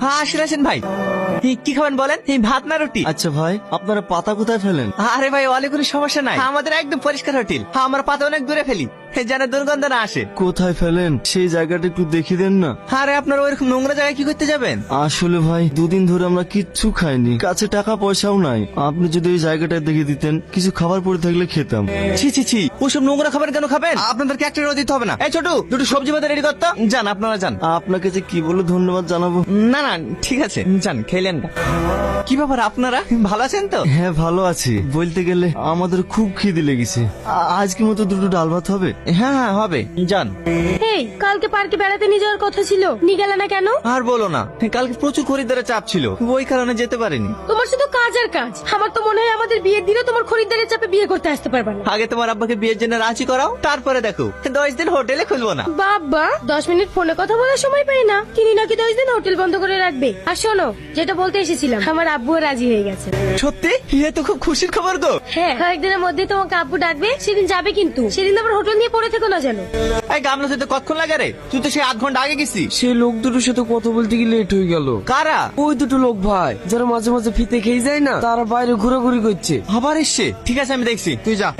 হ্যাঁ আসেন আসেন ভাই। কি খাবেন বলেন? এই ভাত না রুটি? আচ্ছা ভাই, আপনারা পাতা কোথায় ফেলেন? আরে ভাই অনেক কোনো সমস্যা নাই, আমাদের একদম পরিষ্কার হোটেল। আমরা পাতা অনেক দূরে ফেলি যেন দুর্গন্ধ না আসে। কোথায় ফেলেন সেই জায়গাটা একটু দেখিয়ে দেন না। আরে আপনার ওইরকম নোংরা জায়গায় কি করতে যাবেন? আসলে ভাই দুদিন ধরে আমরা কিচ্ছু খাইনি, কাছে টাকা পয়সাও নাই। আপনি যদি এই জায়গাটা দেখিয়ে দিতেন, কিছু খাবার পড়ে থাকলে খেতাম। ছি ছি ছি, ওসব নোংরা খাবার কেন খাবেন? আপনাদেরকে একটা রোদ দিতে হবে না। এই ছোট, দুটো সবজি ভাত রেডি করতো। যান আপনারা যান। আপনাকে যে কি বলে ধন্যবাদ জানাবো। না না ঠিক আছে, যান খেলেন না। কি ব্যাপার আপনারা ভালো আছেন তো? হ্যাঁ ভালো আছি, বলতে গেলে আমাদের খুব খিদে লেগেছে। আজকে মতো দুটো ডাল ভাত হবে? হ্যাঁ হ্যাঁ হবে, যান। এই কালকে পার্কে বেড়াতে নিয়ে যাওয়ার কথা ছিল, নিয়ে গেলে না কেন? আর বলো না, কালকে প্রচুর খরিদ্দারের চাপ ছিল, ওই কারণে যেতে পারিনি। তোমার শুধু কাজ আর কাজ। আমার তো মনে হয় আমাদের বিয়ের দিনও তোমার খরিদ্দারের চাপে বিয়ে করতে আসতে পারবে না। আগে তোমার আব্বাকে বিয়ের জন্য রাজি করাও, তারপরে দেখো 10 দিন হোটেলে খুলবো না। বাবা 10 মিনিট ফোনে কথা বলার সময় পাই না, তিনি নাকি 10 দিন হোটেল বন্ধ করে রাখবে। আর শোনো, যেটা বলতে এসেছিলাম, আমার আব্বুও রাজি হয়ে গেছে। সত্যি? এ তো খুব খুশির খবর গো। হ্যাঁ, কয়েকদিনের মধ্যেই তোমাকে আব্বু ডাকবে, সেদিন যাবে কিন্তু। সেদিন আবার হোটেল নিয়ে পড়ে থেকো না যেন। এই গামলা তুই তো কতক্ষণ লাগে রে? তুই তো সেই 8 ঘন্টা আগে গেছিস। সে লোক দুটোর সাথে কথা বলতে গিয়ে লেট হয়ে গেল। কারা? ওই দুটো লোক ভাই, যারা মাঝে মাঝে ফিতে খেয়ে যায় না, তারা বাইরে ঘোরাঘুরি করছে। আবার এসছে? ঠিক আছে আমি দেখছি, তুই যা।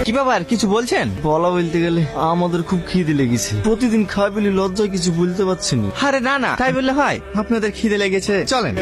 কি ব্যাপার, কিছু বলছেন? বলা বলতে গেলে আমাদের খুব খিদে লেগেছে, প্রতিদিন খাই বলে লজ্জায় কিছু বলতে পারছি না। আরে না না, তাই বললে হয়? আপনাদের খিদে লেগেছে, চলেন।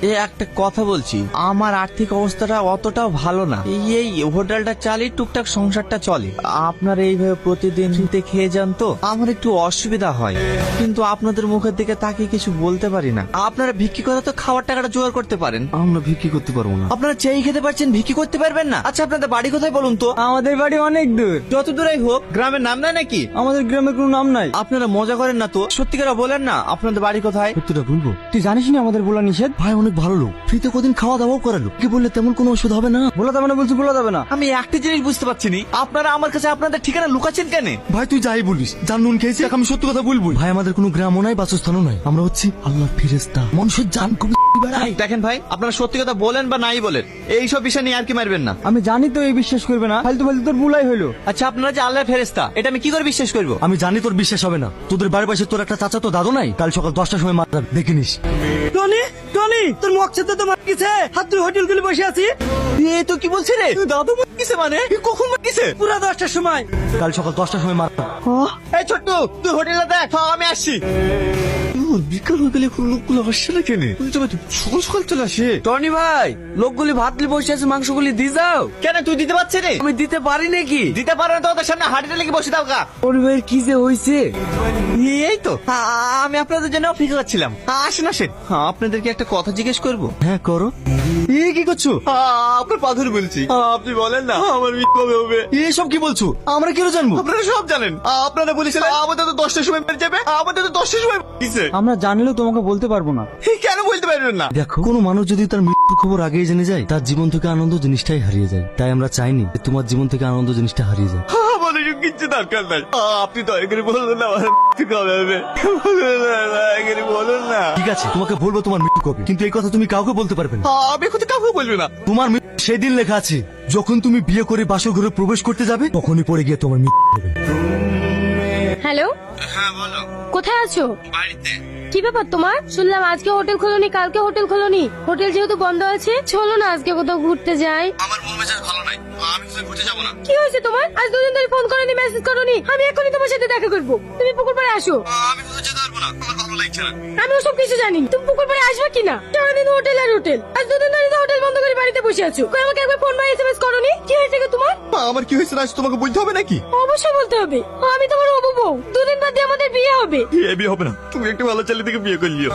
এই একটা কথা বলছি, আমার আর্থিক অবস্থাটা অতটাও ভালো না। এই হোটেলটা চালিয়ে টুকটাক সংসারটা চলে। আপনারা এইভাবে প্রতিদিন ফ্রিতে খেয়ে যান তো আমার একটু অসুবিধা হয়, কিন্তু আপনাদের মুখের দিকে তাকিয়ে কিছু বলতে পারি না। আপনারা ভিক্ষি করে তো খাওয়ার টাকাটা জোগাড় করতে পারেন। আমরা ভিক্ষি করতে পারবো না। আপনারা চেয়ে খেতে পারছেন, ভিক্ষি করতে পারবেন না? আচ্ছা আপনাদের বাড়ি কোথায় বলুন তো? আমাদের বাড়ি অনেক দূর। যত দূরেই হোক, গ্রামের নাম নাই নাকি? আমাদের গ্রামে কোনো নাম নাই। আপনারা মজা করেন না তো, সত্যিকার বলেন না আপনাদের বাড়ি কোথায়? সত্যিটা বলবো? তুই জানিস না আমাদের বলা নিষেধ। ভাই অনেক ভালো লোক, ফ্রিতে কদিন খাওয়া দাওয়াও করালো। কি বললে তেমন কোনো ওষুধ হবে না? বলা যাবে না বলছি, বলা যাবে না। আমি একটা জিনিস বুঝতে পারছি না, আপনারা আমার কাছে আপনাদের ঠিকানা লুকাচ্ছেন কেন? ভাই তুই যাই বলিস, যার নুন খেয়েছি আমি সত্যি কথা বলবো। ভাই আমাদের কোনো গ্রামও নাই, বাসস্থানও নাই, আমরা হচ্ছি আল্লাহর ফেরেশতা, মানুষের জান কবি বেড়াই। দেখেন ভাই, আপনারা সত্যি কথা বলেন বা নাই বলেন, এইসব বিষয় নিয়ে আর কি মারবেন না। আমি জানি তো এই বিশ্বাস করবে না, ফালতু ফালতু তোর বুলাই হলো। আচ্ছা আপনারা যে আল্লাহর ফেরেশতা, এটা আমি কি করে বিশ্বাস করবো? আমি জানি তোর বিশ্বাস হবে না, তোদের বাড়ির পাশে তোর একটা চাচা তো দাদু নাই, কাল সকাল 10টার সময় মারা যাবে, দেখে নিস। টনি টনি, তোর মকসেদে তো মার গেছে, হাত তুই হোটেল খুলে বসে আছি। এ তো কি বলছে রে? দাদু কিসে মানে? কখন কিসে? পুরা 10টার সময়। কাল সকাল 10টার সময় মারা যাবে। এই ছোট্ট, তুই হোটেলে দেখ, আমি আসছি। বিকাল হয়ে গেলে লোকগুলো আসছে না কেন? সকাল সকাল চলে আসে। টনি ভাই, লোকগুলি ভাত নিয়ে বসে আছে, মাংসগুলি দিয়ে যাও। কেন তুই দিতে পারছি রে? আমি দিতে পারি নাকি? দিতে পারো না তো ওদের সামনে হাঁটিতে লেগে বসে দাও গা। টনি ভাইয়ের কি যে হয়েছে। এই তো আমি আপনাদের জন্য অপেক্ষা করছিলাম। আসেন আসেন, আপনাদেরকে একটা কথা জিজ্ঞেস করবো। হ্যাঁ করো। এই কি করছো? আপনার পা ধরে বলছি, আপনি বলেন না আমার মৃত্যু কবে হবে? এসব কি বলছো? আমরা কেন জানবো? আপনারা সব জানেন। আপনারা বলেছিলেন আমাদের তো 10টার সময় মেরে যাবে, আমাদের তো 10টার সময় দিছে। আমরা জানলেও তোমাকে বলতে পারবো না। কেন বলতে পারবেন না? দেখো, কোনো মানুষ যদি তার মৃত্যুর খবর আগেই জেনে যায়, তার জীবন থেকে আনন্দ জিনিসটাই হারিয়ে যায়। তাই আমরা চাইনি যে তোমার জীবন থেকে আনন্দ জিনিসটা হারিয়ে যায়। আমাদের কিচ্ছু দরকার নাই, আপনি দয়া করে বলুন না আমার মৃত্যু কবে হবে। দয়া করে বলুন না। ঠিক আছে, তোমাকে বলবো তোমার মৃত্যু কবে, কিন্তু এই কথা তুমি কাউকে বলতে পারবে না। আমি এখন কাউকে বলবে না। তোমার মৃত্যু সেদিন লেখা আছে, যখন তুমি বিয়ে করে বাসর ঘরে প্রবেশ করতে যাবে, তখনই পড়ে গিয়ে তোমার মৃত্যু হবে। হ্যালো, হ্যাঁ বলো। কোথায় আছো? বাড়িতে। কি ব্যাপার তোমার? শুনলাম আজকে হোটেল খোলনি, কালকে হোটেল খোলনি। হোটেল যেহেতু বন্ধ আছে, চলো না আজকে কোথাও ঘুরতে যাই। আমার মন মেজাজ ভালো নাই, আমি কোথাও ঘুরতে যাবো না। কি হয়েছে তোমার? আজ 2 দিন ধরে ফোন করনি, মেসেজ করনি। আমি এখনই তোমার সাথে দেখা করবো, তুমি পুকুর পাড়ে আসো। আমি কোথাও যেতে পারবো না, আমার ভালো লাগছে না। আমি ওসব কিছু জানি, তুমি পুকুর পাড়ে আসবে কিনা? সারাদিন হোটেল আর হোটেল, আজ 2 দিন ধরে তো হোটেল বন্ধ করে বাড়িতে বসে আছো। কই আমাকে একবার ফোন বা এসএমএস করনি? কি হয়েছে গো তোমার? আমার কি হয়েছে না তোমাকে বলতে হবে নাকি? অবশ্যই বলতে হবে, আমি তোমার হবু বউ। 2 দিন বাদে আমাদের বিয়ে হবে। বিয়ে হবে না, তুমি একটা ভালো ছেলে থেকে বিয়ে করলিও।